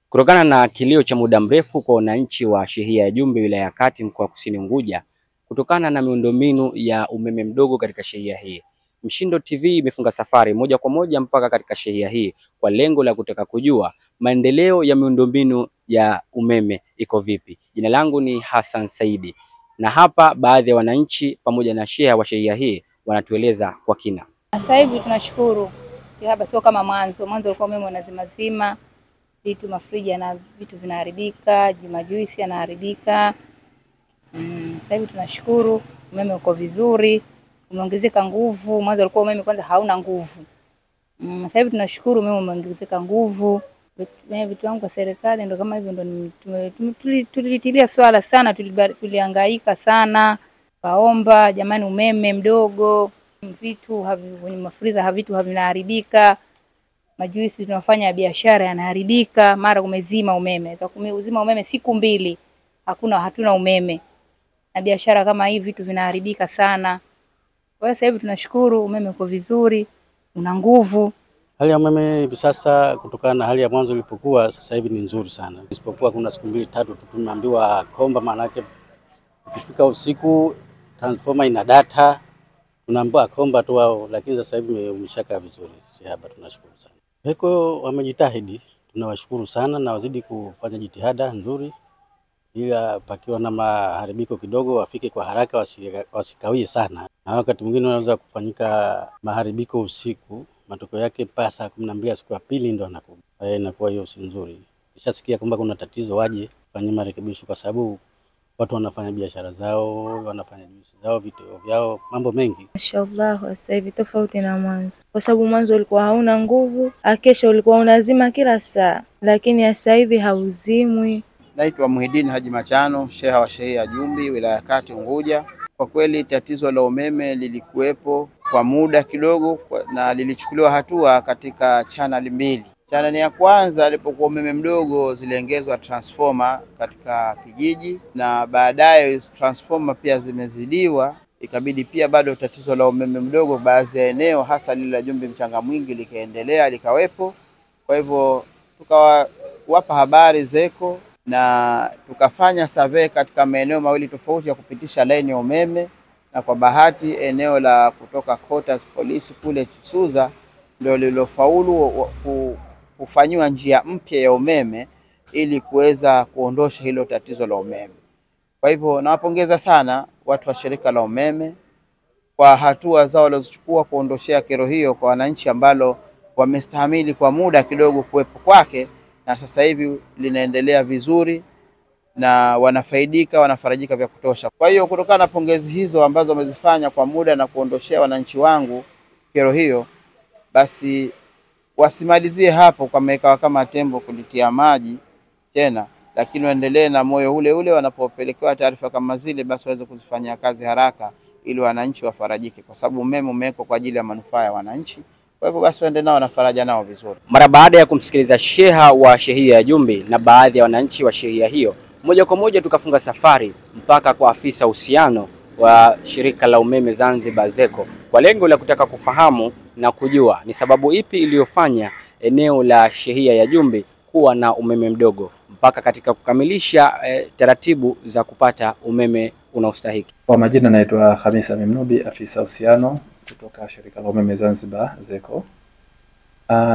Kutokana na kilio cha muda mrefu kwa wananchi wa shehia ya Jumbe wilaya ya Kati mkoa wa Kusini Unguja kutokana na miundombinu ya umeme mdogo katika shehia hii, Mshindo TV imefunga safari moja kwa moja mpaka katika shehia hii kwa lengo la kutaka kujua maendeleo ya miundombinu ya umeme iko vipi. Jina langu ni Hassan Saidi na hapa baadhi ya wananchi pamoja na sheha wa shehia hii wanatueleza kwa kina. Sasa hivi tunashukuru, si haba sio kama mwanzo. Mwanzo ulikuwa umeme unazima vitu, mafriji na vitu vinaharibika, majuisi yanaharibika. Sasa hivi tunashukuru umeme uko vizuri, umeongezeka nguvu. Mwanzo ulikuwa umeme kwanza hauna nguvu. Sasa hivi tunashukuru umeme umeongezeka nguvu. Vitu wangu kwa serikali ndio kama hivyo, ndio tulitilia swala sana, tulihangaika sana, kaomba jamani umeme mdogo, vitu kwenye mafriza havitu havinaharibika, majuisi tunafanya biashara yanaharibika, mara umezima umeme. Sasa kumezima umeme siku mbili hatuna umeme, na biashara kama hii vitu vinaharibika sana. Kwa hiyo sasa hivi tunashukuru umeme uko vizuri, una nguvu. Hali ya umeme hivi sasa kutokana na hali ya mwanzo ilipokuwa, sasa hivi ni nzuri sana. Isipokuwa kuna siku mbili tatu tumeambiwa komba, maana yake ukifika usiku transformer ina data, tunaambiwa komba tu wao, lakini sasa hivi umeshaka vizuri. Si haba, tunashukuru sana. Heko wamejitahidi, tunawashukuru sana na wazidi kufanya jitihada nzuri, ila pakiwa na maharibiko kidogo wafike kwa haraka, wasikawie sana. Na wakati mwingine unaweza kufanyika maharibiko usiku, matokeo yake mpaka saa 12 siku ya pili ndo anakuja. Inakuwa hiyo si nzuri. Nishasikia kwamba kuna tatizo, waje fanye marekebisho, kwa sababu watu wanafanya biashara zao, wanafanya juisi zao, vitu vyao, mambo mengi. Mashallah, sasa hivi tofauti na mwanzo, kwa sababu mwanzo ulikuwa hauna nguvu, akesha ulikuwa unazima kila saa, lakini sasa hivi hauzimwi. Naitwa Muhidini Haji Machano, sheha wa shehia ya Jumbe wilaya ya Kati Unguja. Kwa kweli tatizo la umeme lilikuwepo kwa muda kidogo na lilichukuliwa hatua katika channel mbili. Channel ya kwanza ilipokuwa umeme mdogo ziliongezwa transformer katika kijiji, na baadaye transformer pia zimezidiwa, ikabidi pia bado tatizo la umeme mdogo baadhi ya eneo hasa lile la Jumbe Mchanga Mwingi likaendelea likawepo. Kwa hivyo tukawapa habari ZECO na tukafanya survey katika maeneo mawili tofauti ya kupitisha line ya umeme, na kwa bahati eneo la kutoka quarters polisi kule Suza ndio lilofaulu kufanywa njia mpya ya umeme ili kuweza kuondosha hilo tatizo la umeme. Kwa hivyo nawapongeza sana watu wa shirika la umeme kwa hatua zao walizochukua kuondoshea kero hiyo kwa wananchi, ambalo wamestahimili kwa muda kidogo kuwepo kwake, na sasa hivi linaendelea vizuri na wanafarajika vya kutosha. Kwa hiyo kutokana na pongezi hizo ambazo wamezifanya kwa muda na kuondoshea wananchi wangu kero hiyo, basi wasimalizie hapo kama tembo kulitia maji tena, lakini waendelee na moyo ule ule. Wanapopelekewa taarifa kama zile, basi waweze kuzifanyia kazi haraka ili wananchi wafarajike, kwa sababu umeme umewekwa kwa ajili ya manufaa ya wananchi. Kwa hivyo basi waende nao na faraja nao vizuri. Mara baada ya kumsikiliza sheha wa shehia ya Jumbe na baadhi ya wananchi wa shehia hiyo, moja kwa moja tukafunga safari mpaka kwa afisa uhusiano wa shirika la umeme Zanzibar ZECO kwa lengo la kutaka kufahamu na kujua ni sababu ipi iliyofanya eneo la shehia ya Jumbe kuwa na umeme mdogo mpaka katika kukamilisha taratibu za kupata umeme unaostahiki. Kwa majina naitwa Hamisa Mimnubi, afisa uhusiano kutoka shirika la umeme Zanzibar ZECO.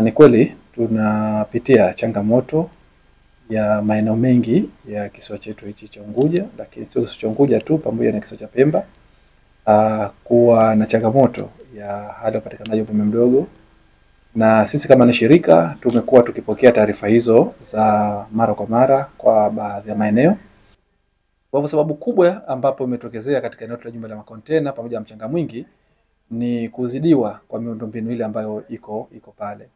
Ni kweli tunapitia changamoto ya maeneo mengi ya kisiwa chetu hichi cha Unguja, lakini sio cha Unguja tu, pamoja na kisiwa cha Pemba kuwa na changamoto ya hali ya upatikanaji wa umeme mdogo, na sisi kama ni shirika tumekuwa tukipokea taarifa hizo za mara kwa mara kwa baadhi ya maeneo. Kwa hivyo sababu kubwa ambapo imetokezea katika eneo la Jumbe la makontena pamoja na Mchanga Mwingi ni kuzidiwa kwa miundombinu ile ambayo iko pale.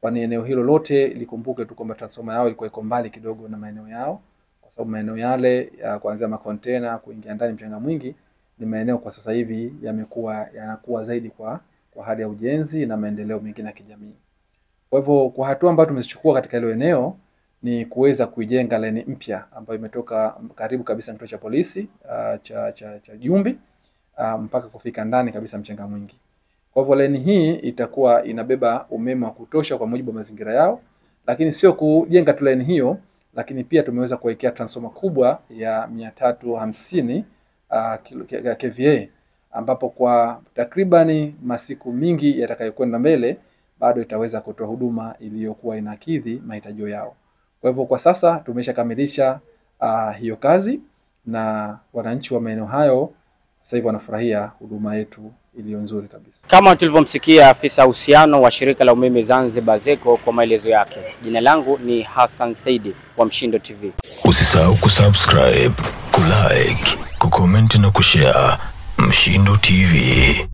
Kwani eneo hilo lote likumbuke tu kwamba transformer yao ilikuwa iko mbali kidogo na maeneo yao, kwa sababu maeneo yale ya kuanzia makontena kuingia ndani Mchanga Mwingi ni maeneo kwa sasa hivi yanakuwa zaidi kwa hali ya ujenzi na maendeleo mengine ya kijamii. Kwa hivyo kwa hatua ambayo tumezichukua katika hilo eneo ni kuweza kuijenga laini mpya ambayo imetoka karibu kabisa na kituo cha polisi cha Jumbe mpaka kufika ndani kabisa Mchanga Mwingi. Kwa hivyo laini hii itakuwa inabeba umeme wa kutosha kwa mujibu wa mazingira yao, lakini sio kujenga tu laini hiyo, lakini pia tumeweza kuwekea transformer kubwa ya 350 kVA, ambapo kwa takribani masiku mingi yatakayokwenda mbele bado itaweza kutoa huduma iliyokuwa inakidhi mahitaji yao. Kwa hivyo kwa sasa tumeshakamilisha hiyo kazi, na wananchi wa maeneo hayo sasa hivi wanafurahia huduma yetu iliyo nzuri kabisa. Kama tulivyomsikia afisa uhusiano wa shirika la umeme Zanzibar ZECO kwa maelezo yake. Jina langu ni Hassan Saidi wa Mshindo TV. Usisahau kusubscribe, kulike, kucomment na kushare Mshindo TV.